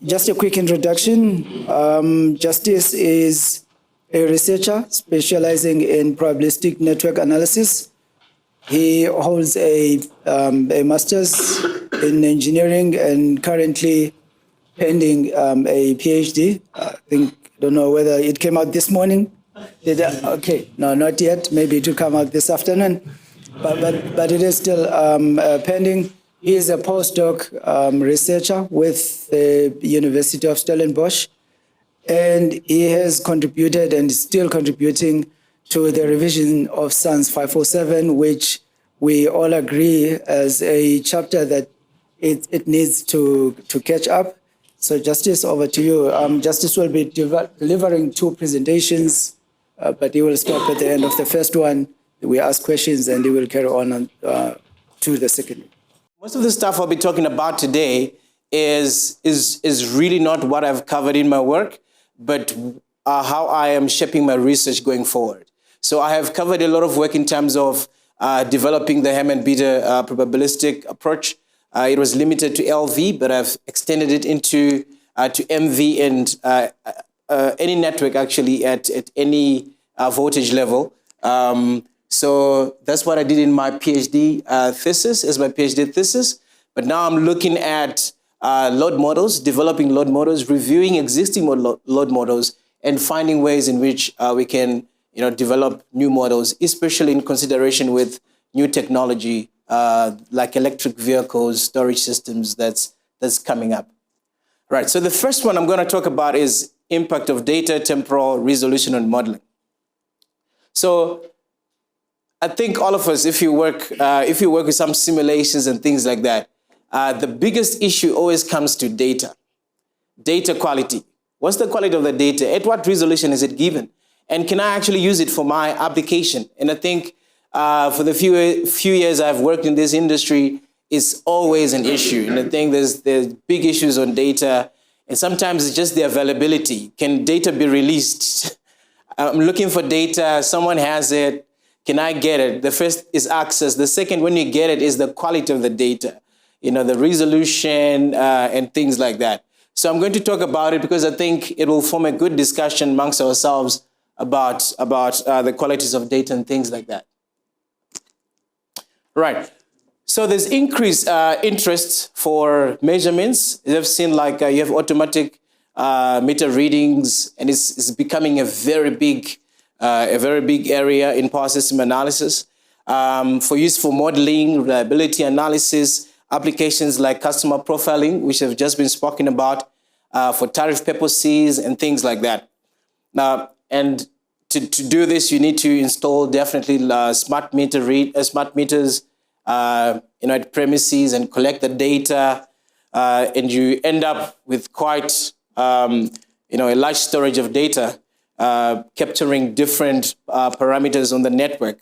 Just a quick introduction. Justice is a researcher specializing in probabilistic network analysis. He holds a master's in engineering and currently pending a PhD. I don't know whether it came out this morning. Okay, no, not yet. Maybe it will come out this afternoon, but it is still pending. He is a postdoc researcher with the University of Stellenbosch, and he has contributed and is still contributing to the revision of SANS 547, which we all agree as a chapter that it needs to catch up. So Justice, over to you. Justice will be delivering 2 presentations, but he will stop at the end of the first one. We ask questions and he will carry on to the second. Most of the stuff I'll be talking about today is really not what I've covered in my work, but how I am shaping my research going forward. So I have covered a lot of work in terms of developing the Ham and Beta probabilistic approach. It was limited to LV, but I've extended it into to MV and any network actually at any voltage level. So that's what I did in my PhD thesis, as my PhD thesis. But now I'm looking at load models, developing load models, reviewing existing load models, and finding ways in which we can develop new models, especially in consideration with new technology like electric vehicles, storage systems that's coming up. Right, so the first one I'm going to talk about is impact of data, temporal, resolution, and modeling. So I think all of us, if you work with some simulations and things like that, the biggest issue always comes to data quality. What's the quality of the data? At what resolution is it given? And can I actually use it for my application? And I think for the few years I've worked in this industry, it's always an issue. And I think there's big issues on data, and sometimes it's just the availability. Can data be released? I'm looking for data, someone has it. Can I get it? The first is access. The second, when you get it, is the quality of the data, the resolution and things like that. So I'm going to talk about it because I think it will form a good discussion amongst ourselves about the qualities of data and things like that. Right. So there's increased interest for measurements. You've seen you have automatic meter readings, and it's becoming a very big area in power system analysis for use for modeling, reliability analysis, applications like customer profiling, which have just been spoken about for tariff purposes and things like that. Now, and to do this, you need to install definitely smart meters at premises and collect the data, and you end up with quite a large storage of data. Capturing different parameters on the network.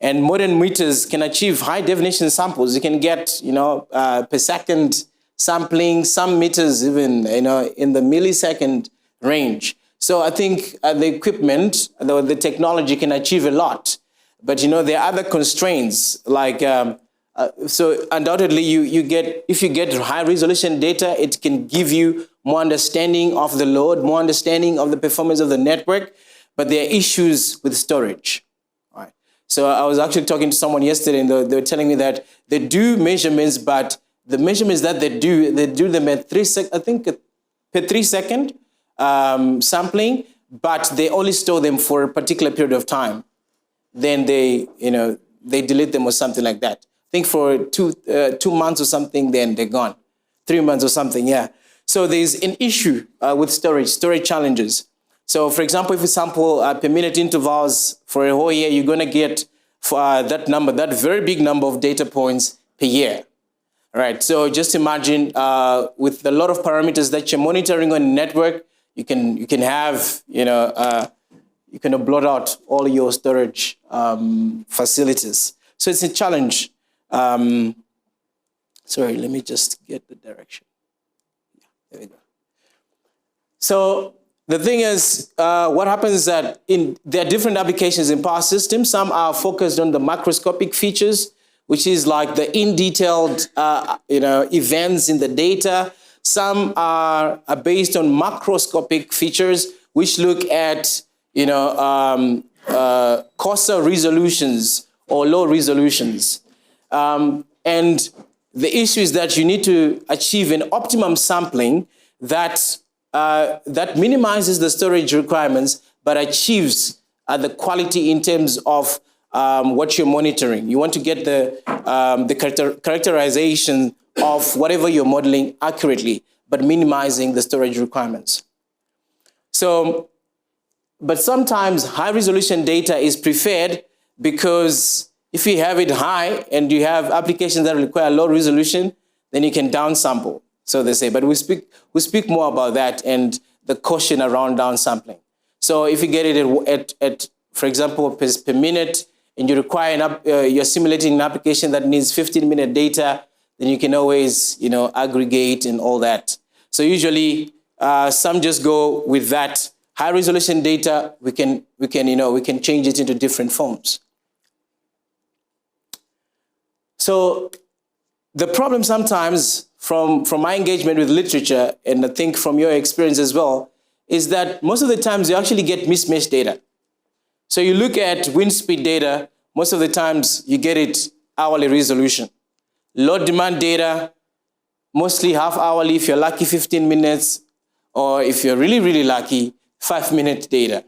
And modern meters can achieve high definition samples. You can get, per second sampling, some meters even, in the millisecond range. So I think the equipment, the technology can achieve a lot. But, there are other constraints, like, so undoubtedly if you get high resolution data, it can give you more understanding of the load, more understanding of the performance of the network, but there are issues with storage. All right. So I was actually talking to someone yesterday, and they were telling me that they do measurements, but the measurements that they do them at per 3 second sampling, but they only store them for a particular period of time. Then they delete them or something like that. I think for 2 months or something, then they're gone. 3 months or something, yeah. So there's an issue with storage challenges. So for example, if you sample per minute intervals for a whole year, you're going to get that very big number of data points per year. All right. So just imagine with a lot of parameters that you're monitoring on a network, you can have, you can blot out all your storage facilities. So it's a challenge. Sorry, let me just get the direction. There we go. So the thing is, what happens is that there are different applications in power systems. Some are focused on the macroscopic features, which is like the in-detailed, events in the data. Some are based on macroscopic features, which look at, coarser resolutions or low resolutions. And the issue is that you need to achieve an optimum sampling that minimizes the storage requirements, but achieves the quality in terms of what you're monitoring. You want to get the characterization of whatever you're modeling accurately, but minimizing the storage requirements. So, but sometimes high resolution data is preferred because if you have it high and you have applications that require low resolution, then you can downsample, so they say. But we speak more about that and the caution around downsampling. So if you get it at for example, per minute, and you require you're simulating an application that needs 15-minute data, then you can always, aggregate and all that. So usually, some just go with that high resolution data. We can change it into different forms. So the problem sometimes from my engagement with literature, and I think from your experience as well, is that most of the times you actually get mismatched data. So you look at wind speed data, most of the times you get it hourly resolution. Load demand data, mostly half hourly, if you're lucky 15 minutes, or if you're really, really lucky, 5-minute data.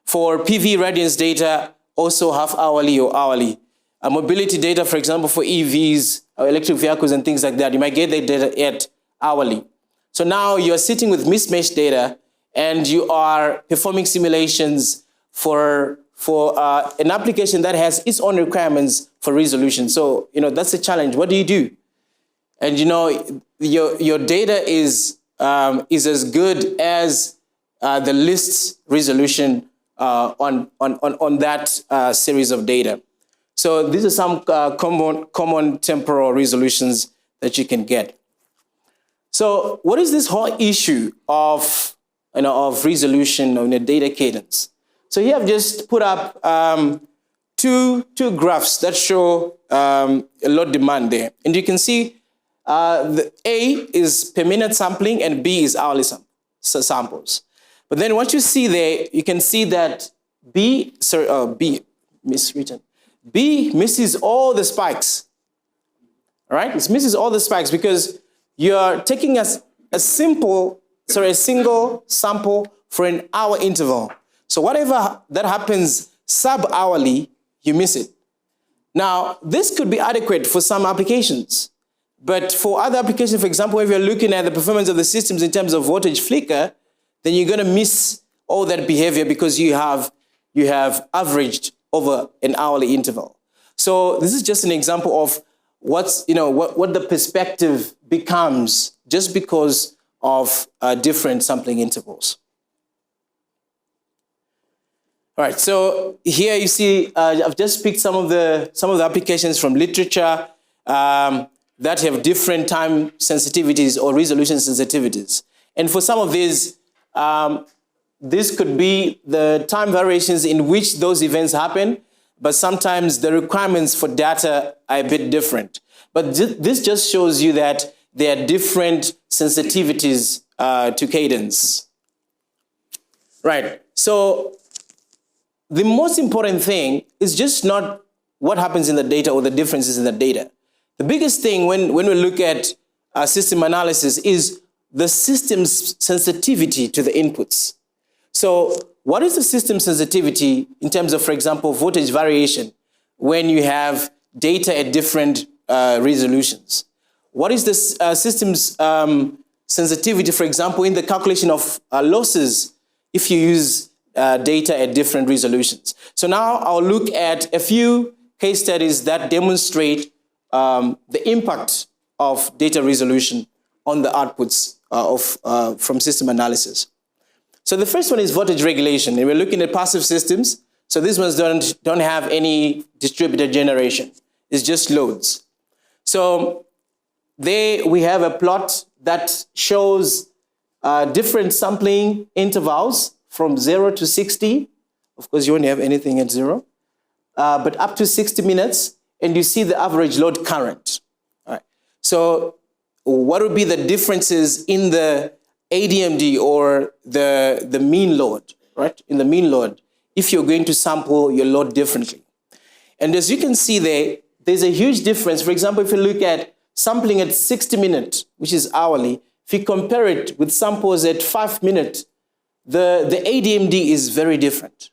For PV radiance data, also half hourly or hourly. Mobility data, for example, for EVs, or electric vehicles and things like that, you might get that data at hourly. So now you're sitting with mismatched data and you are performing simulations for an application that has its own requirements for resolution. So, that's a challenge. What do you do? And, your data is as good as the list resolution on that series of data. So these are some common temporal resolutions that you can get. So what is this whole issue of resolution on a data cadence? So here I've just put up two graphs that show a load demand there. And you can see the A is per minute sampling and B is hourly samples. But then what you see there, you can see that B misses all the spikes. All right? It misses all the spikes because you're taking a single sample for an hour interval. So whatever that happens sub-hourly, you miss it. Now, this could be adequate for some applications, but for other applications, for example, if you're looking at the performance of the systems in terms of voltage flicker, then you're going to miss all that behavior because you have averaged over an hourly interval. So this is just an example of what the perspective becomes just because of different sampling intervals. All right, so here you see I've just picked some of the applications from literature that have different time sensitivities or resolution sensitivities. And for some of these, this could be the time variations in which those events happen, but sometimes the requirements for data are a bit different. But this just shows you that there are different sensitivities to cadence. Right, so the most important thing is just not what happens in the data or the differences in the data. The biggest thing when we look at system analysis is the system's sensitivity to the inputs. So what is the system sensitivity in terms of, for example, voltage variation when you have data at different resolutions? What is the system's sensitivity, for example, in the calculation of losses if you use data at different resolutions? So now I'll look at a few case studies that demonstrate the impact of data resolution on the outputs from system analysis. So the first one is voltage regulation, and we're looking at passive systems. So these ones don't have any distributed generation. It's just loads. So there we have a plot that shows different sampling intervals from 0 to 60. Of course, you won't have anything at 0, but up to 60 minutes, and you see the average load current. All right. So what would be the differences in the ADMD or the mean load, right? In the mean load, if you're going to sample your load differently. And as you can see there, there's a huge difference. For example, if you look at sampling at 60 minutes, which is hourly, if you compare it with samples at 5 minutes, the ADMD is very different.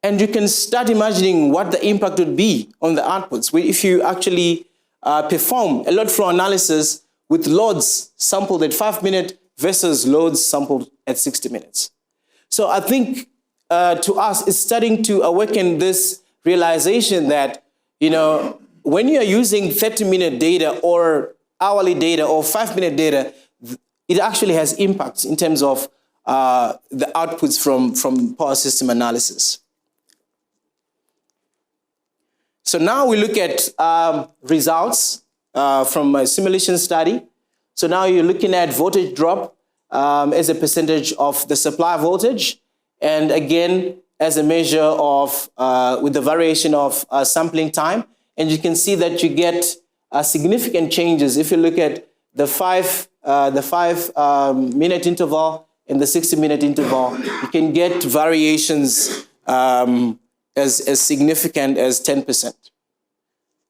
And you can start imagining what the impact would be on the outputs if you actually perform a load flow analysis with loads sampled at 5 minutes versus loads sampled at 60 minutes. So I think to us, it's starting to awaken this realization that, when you are using 30-minute data or hourly data or 5-minute data, it actually has impacts in terms of the outputs from power system analysis. So now we look at results from a simulation study. So now you're looking at voltage drop as a percentage of the supply voltage, and again, as a measure of, with the variation of sampling time. And you can see that you get significant changes. If you look at the 5-minute interval and the 60-minute interval, you can get variations as significant as 10%.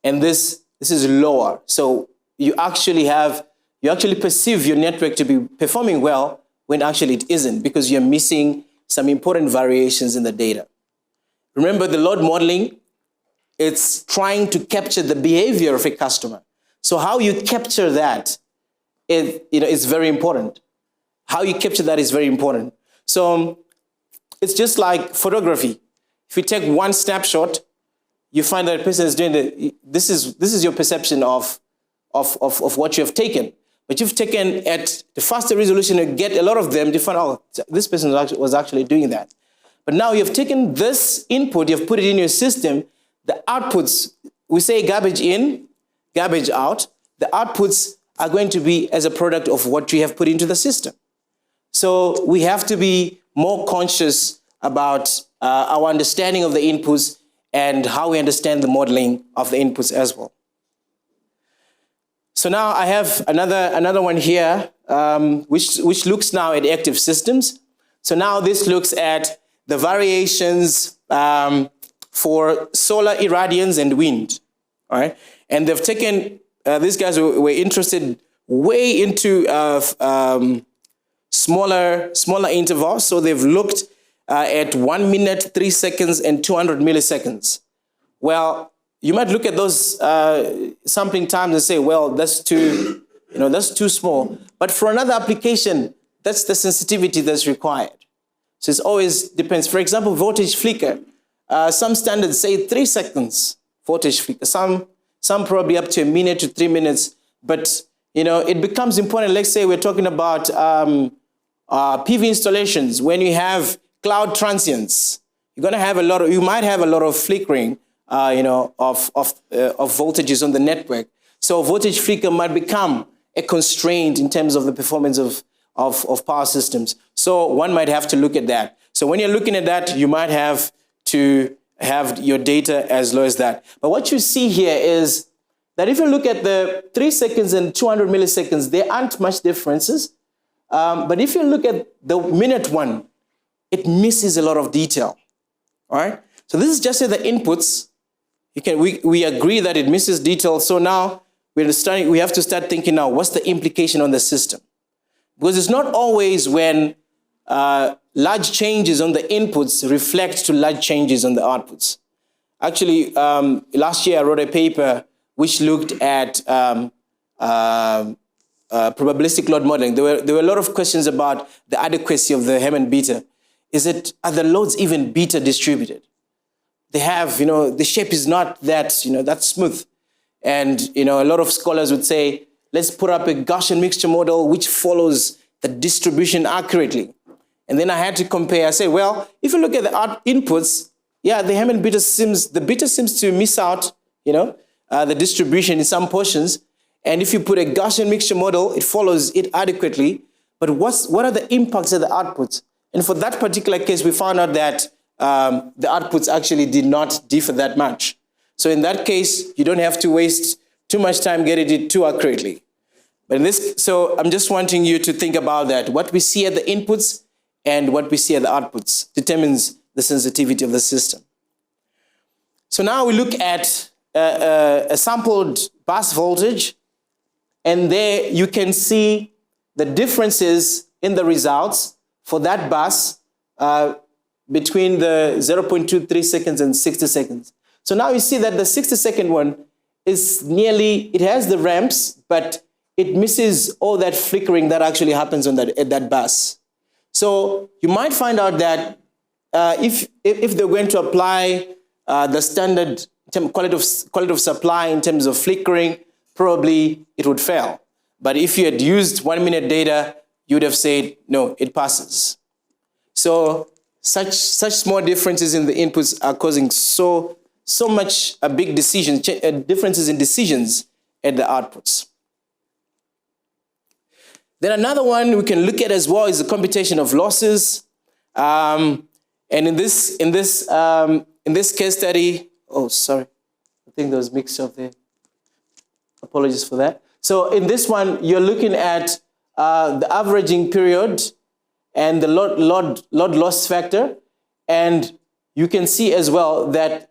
And this is lower. So you actually perceive your network to be performing well when actually it isn't, because you're missing some important variations in the data. Remember, the load modeling, it's trying to capture the behavior of a customer. So how you capture that is very important. How you capture that is very important. So it's just like photography. If you take one snapshot, you find that a person is doing this is your perception of what you have taken. But you've taken at the faster resolution, you get a lot of them, you find, oh, this person was actually doing that. But now you've taken this input, you've put it in your system, the outputs, we say garbage in, garbage out, the outputs are going to be as a product of what you have put into the system. So we have to be more conscious about our understanding of the inputs and how we understand the modeling of the inputs as well. So now I have another one here, which looks now at active systems. So now this looks at the variations for solar irradiance and wind, all right? And they've taken, these guys were interested way into smaller intervals. So they've looked at 1 minute, 3 seconds, and 200 milliseconds. Well, you might look at those sampling times and say, well, that's too small. But for another application, that's the sensitivity that's required. So it always depends. For example, voltage flicker. Some standards say 3 seconds voltage flicker. Some probably up to 1 minute to 3 minutes. But it becomes important. Let's say we're talking about PV installations. When you have cloud transients, you might have a lot of flickering. Of voltages on the network. So voltage flicker might become a constraint in terms of the performance of power systems. So one might have to look at that. So when you're looking at that, you might have to have your data as low as that. But what you see here is that if you look at the 3 seconds and 200 milliseconds, there aren't much differences. But if you look at the minute one, it misses a lot of detail. All right. So this is just the inputs. We agree that it misses detail. So now we have to start thinking now, what's the implication on the system? Because it's not always when large changes on the inputs reflect to large changes on the outputs. Actually, last year I wrote a paper which looked at probabilistic load modeling. There were a lot of questions about the adequacy of the Hammond beta. Are the loads even beta distributed? They have, the shape is not that, that smooth. And, a lot of scholars would say, let's put up a Gaussian mixture model which follows the distribution accurately. And then I had to compare. I say, well, if you look at the inputs, yeah, the Hammond beta seems to miss out, the distribution in some portions. And if you put a Gaussian mixture model, it follows it adequately. But what are the impacts of the outputs? And for that particular case, we found out that the outputs actually did not differ that much. So in that case, you don't have to waste too much time getting it too accurately. But in this, so I'm just wanting you to think about that. What we see at the inputs and what we see at the outputs determines the sensitivity of the system. So now we look at a sampled bus voltage, and there you can see the differences in the results for that bus between the 0.23 seconds and 60 seconds. So now you see that the 60-second one is nearly, it has the ramps, but it misses all that flickering that actually happens on at that bus. So you might find out that if they're going to apply the standard quality of supply in terms of flickering, probably it would fail. But if you had used 1 minute data, you would have said, no, it passes. So such small differences in the inputs are causing so much a big decision, differences in decisions at the outputs. Then another one we can look at as well is the computation of losses. And in this case study, oh, sorry, I think there was mixed up there. Apologies for that. So in this one, you're looking at the averaging period and the load loss factor. And you can see as well that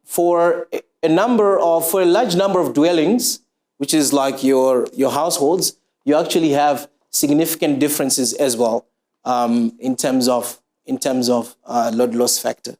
for a large number of dwellings, which is like your households, you actually have significant differences as well in terms of load loss factor.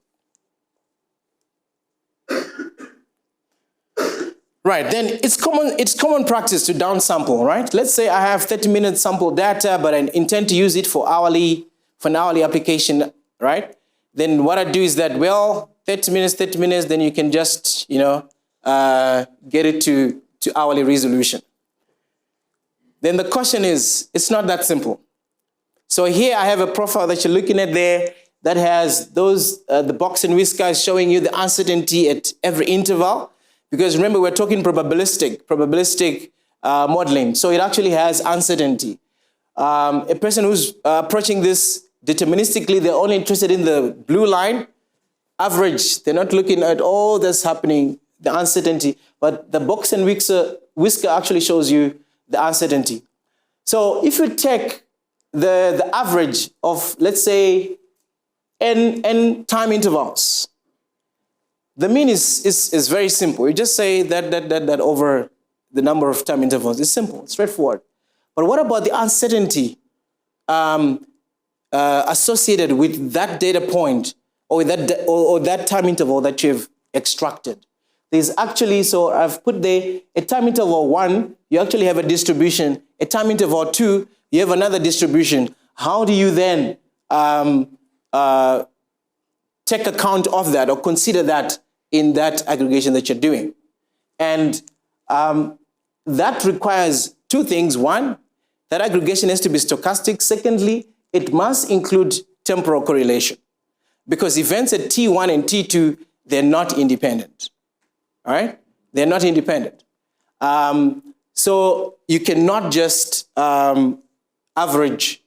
Right, then it's common practice to downsample, right? Let's say I have 30-minute sample data, but I intend to use it for an hourly application, right? Then what I do is that, well, 30 minutes, then you can just, get it to hourly resolution. Then the question is, it's not that simple. So here I have a profile that you're looking at there that has the box and whisker is showing you the uncertainty at every interval. Because remember, we're talking probabilistic modeling. So it actually has uncertainty. A person who's approaching this deterministically, they're only interested in the blue line, average. They're not looking at all that's happening, the uncertainty. But the box and whisker actually shows you the uncertainty. So if you take the average of, let's say, n time intervals, the mean is very simple. You just say that over the number of time intervals. It's simple, straightforward. But what about the uncertainty associated with that data point or that time interval that you've extracted? There's actually, so I've put there a time interval 1, you actually have a distribution. A time interval 2, you have another distribution. How do you then take account of that or consider that in that aggregation that you're doing? And that requires two things. One, that aggregation has to be stochastic. Secondly, it must include temporal correlation, because events at T1 and T2, they're not independent. All right? They're not independent. So you cannot just average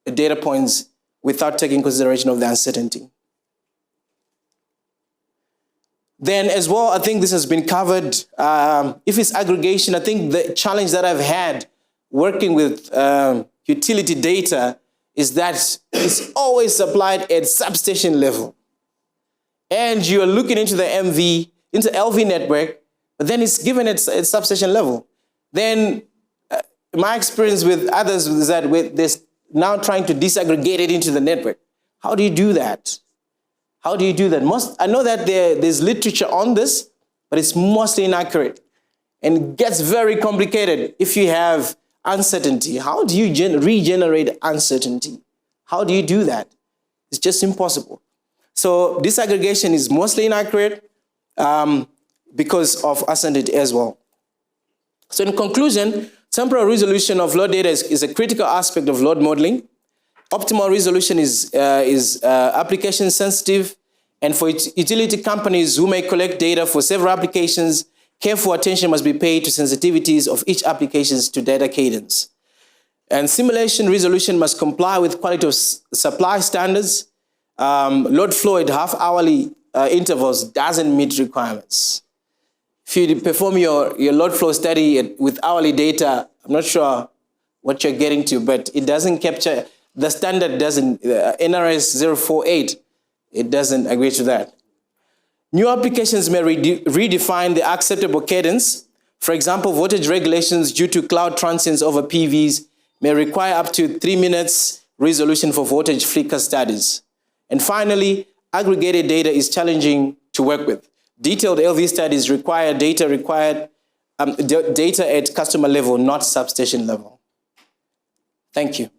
data points without taking consideration of the uncertainty. Then as well, I think this has been covered. If it's aggregation, I think the challenge that I've had working with utility data is that it's always supplied at substation level. And you're looking into the into LV network, but then it's given at substation level. Then my experience with others is that they're now trying to disaggregate it into the network. How do you do that? How do you do that? I know that there's literature on this, but it's mostly inaccurate. And it gets very complicated if you have uncertainty. How do you regenerate uncertainty? How do you do that? It's just impossible. So disaggregation is mostly inaccurate because of uncertainty as well. So in conclusion, temporal resolution of load data is a critical aspect of load modeling. Optimal resolution is application sensitive, and for utility companies who may collect data for several applications, careful attention must be paid to sensitivities of each application to data cadence. And simulation resolution must comply with quality of supply standards. Load flow at half-hourly intervals doesn't meet requirements. If you perform your load flow study with hourly data, I'm not sure what you're getting to, but it doesn't capture, the standard doesn't, NRS 048, it doesn't agree to that. New applications may redefine the acceptable cadence. For example, voltage regulations due to cloud transients over PVs may require up to 3 minutes resolution for voltage flicker studies. And finally, aggregated data is challenging to work with. Detailed LV studies require data at customer level, not substation level. Thank you.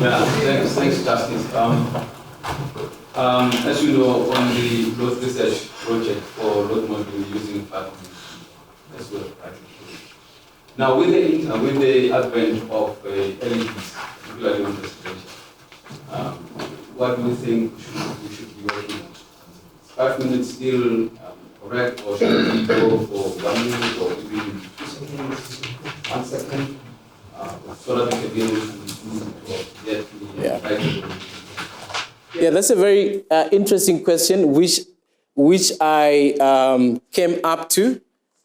Yeah, thanks, Justice. As you know, on the load research project for load modeling using 5 minutes as well, practically. Now, with the advent of LEDs, particularly on residential, what do you think we should be working on? 5 minutes still correct, or should we go for 1 minute or even 2 seconds, 1 second, so that we can be able to get the right. Yeah, that's a very interesting question, which I came up to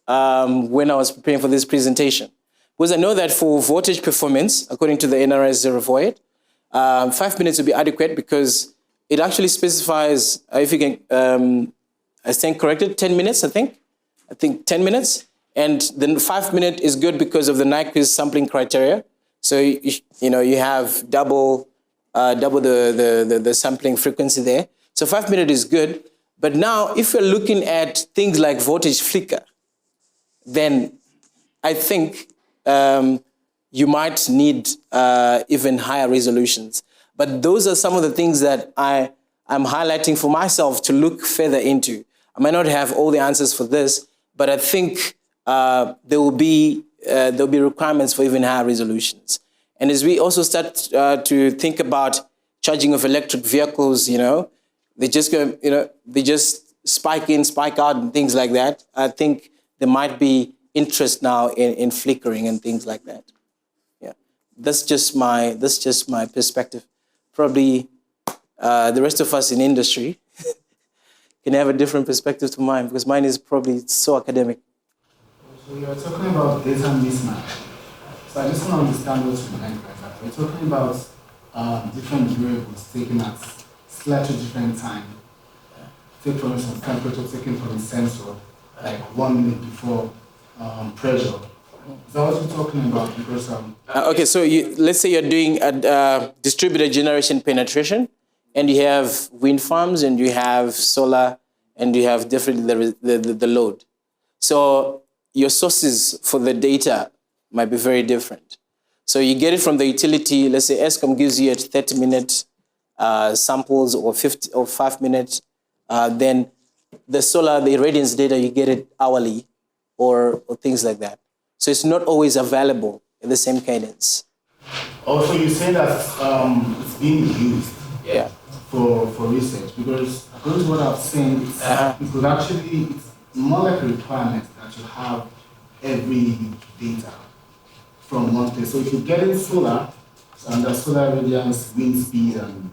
when I was preparing for this presentation. Because I know that for voltage performance, according to the NRS 048, 5 minutes would be adequate because it actually specifies, if you can, I stand corrected, 10 minutes, I think 10 minutes. And then 5 minutes is good because of the Nyquist sampling criteria. So, you have double the sampling frequency there. So 5 minutes is good. But now, if you're looking at things like voltage flicker, then I think you might need even higher resolutions. But those are some of the things that I'm highlighting for myself to look further into. I might not have all the answers for this, but I think there'll be requirements for even higher resolutions. And as we also start to think about charging of electric vehicles, they just go, they just spike in, spike out, and things like that. I think there might be interest now in flickering and things like that. Yeah, that's just my perspective. Probably the rest of us in industry can have a different perspective to mine because mine is probably so academic. So you're talking about data mismatch. So I just want to understand what you meant by that. We're talking about different variables taken at slightly different time. Take for instance temperature taken from the sensor, like 1 minute before pressure. Is that what you're talking about? Because okay, so let's say you're doing a distributed generation penetration, and you have wind farms, and you have solar, and you have different the load. So your sources for the data might be very different. So you get it from the utility. Let's say Eskom gives you a 30-minute samples or 5 minutes. Then the solar, the irradiance data, you get it hourly or things like that. So it's not always available in the same cadence. Also, you say that it's being used for research because according to what I've seen, it could actually, it's more like a requirement that you have every data from one place. So if you get in solar, and the solar radiance, wind speed, and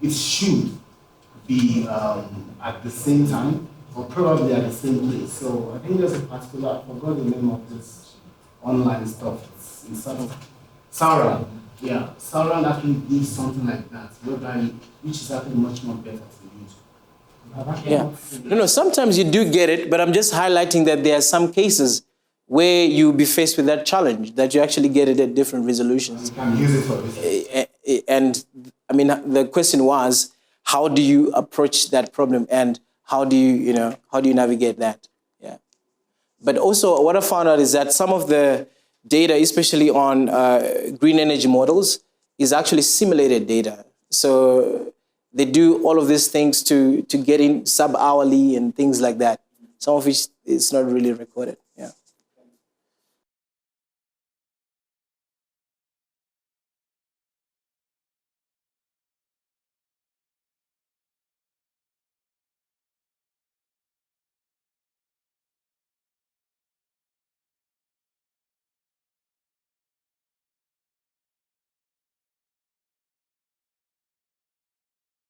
it should be at the same time or probably at the same place. So I think there's a particular, I forgot the name of this online stuff. It's in Sauron. Yeah, Sauron actually gives something like that, which is actually much more better to use. Yeah. No, sometimes you do get it, but I'm just highlighting that there are some cases where you'll be faced with that challenge, that you actually get it at different resolutions. You can use it for this. And I mean, the question was, how do you approach that problem, and how do you navigate that? Yeah. But also, what I found out is that some of the data, especially on green energy models, is actually simulated data. So they do all of these things to get in sub-hourly and things like that, some of which is not really recorded.